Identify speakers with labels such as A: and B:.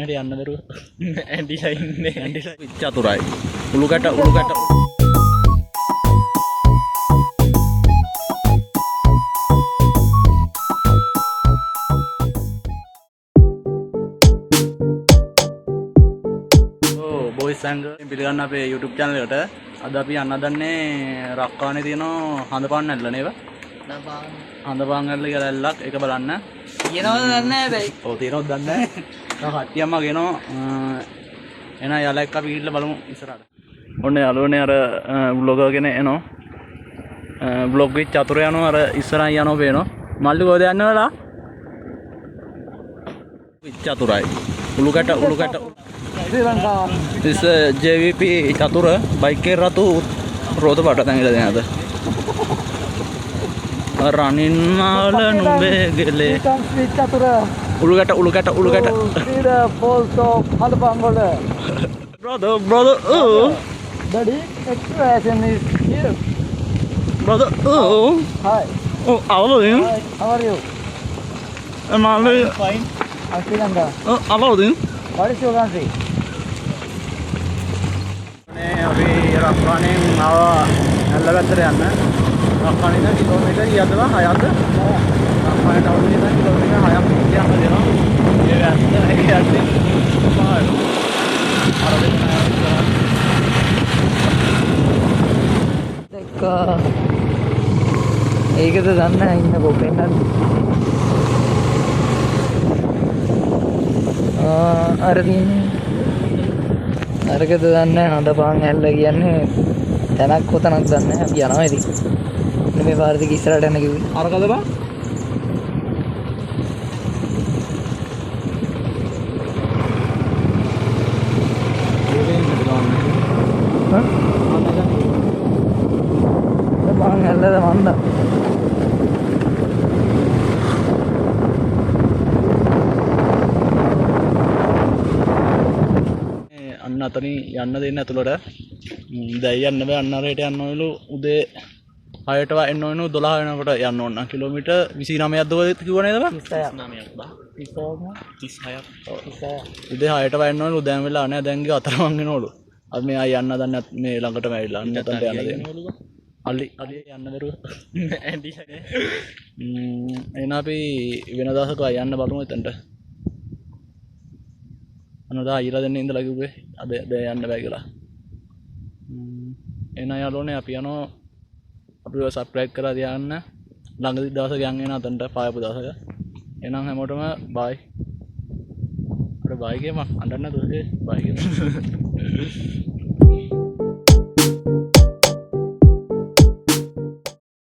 A: හැටි යන්න දරුව ඇන්ඩිලා ඉන්නේ ඇන්ඩිලා චතුරයි උළුකට උළුකට සංග පිළිගන්න අපේ YouTube channel එකට අද අපි යන්න හදන්නේ රක්කානේ තියෙන හඳපාන් ඇල්ල නේද? හඳපාන් ඇල්ල කියලා ඇල්ලක් ඒක බලන්න.
B: කියනවද දන්නේ නැහැ බයි.
A: ඔව් තියෙනවද දන්නේ නැහැ. තව කට්ටියක්ම ගෙනවා එන යාළුවා එක්ක අපි ගිහිල්ලා බලමු ඉස්සරහට. ඔන්න යාළුවනේ අර vlogger කෙනෙක් එනවා. vlog එක චතුර යනවා අර ඉස්සරහින් යනවා පේනවා. මල්ලි කොහෙද යන්නේ ඔයාලා? චතුරයි. උළුකට This JVP Chatura bike ratu roda bata tangila denada running mala numbe gele ulugata
B: the falls of Halabangala
A: brother
B: daddy expression is here
A: brother
B: hi
A: how are you
B: I'm fine I'm Sri Lanka
A: how are you
B: what is your country
A: අපි රක්කානේ ආවා ඇල්ලගත්තට යන්න. රක්කානේ ඉඳන් kilometre 6ද? රක්කානේ town එකෙන් ඉඳන් kilometre 6ක් යන්න දෙනවා. ඒක යන්නේ පහළ. අර
B: දෙක ඒකද දන්නේ ඉන්න කොපෙන්නත් අර තියෙන්නේ අරකද දන්නේ හඳපාන් ඇල්ල කියන්නේ තැනක් කොතනක් දන්නේ නැහැ අපි යනවා ඉතින් මේ පාර දිගේ ඉස්සරහට යන්න කිව්වේ
A: අරකද බං
B: හඳපාන් ඇල්ලද මන්ද
A: අතනින් යන්න දෙන්න ඇතුළට දැන් යන්න බෑ අන්න රේට යන්න ඕනලු උදේ 6ට එන්න ඕනලු 12 වෙනකොට යන්න ඕන කිලෝමීටර් 29ක්ද කිව්ව නේද බං 36ක් උදේ 6ට එන්න ඕනලු දැන් වෙලා නැහැ දැන් ගිය අතරමං වෙනවලු අපි මේ ආය යන්න දන්නේ මේ ළඟටම ඇවිල්ලා අන්න එතනට යන්න දෙන්න අලි යන්න දරුව ඇන්ඩිලා එන අපි වෙන දවසක යන්න බලමු එතනට අනදා ඊලා දෙන්න ඉඳලා කිව්වේ අද යන්න බෑ කියලා. එන යාළුවනේ අපි යනවා අපිව සබ්ස්ක්‍රයිබ් කරලා තියාගන්න. ළඟදි දවසක යන් එන අතන්ට පායපු දවසක. එහෙනම් හැමෝටම බයි. අර බයි කියම අඬන්න නැතුව බයි කියම.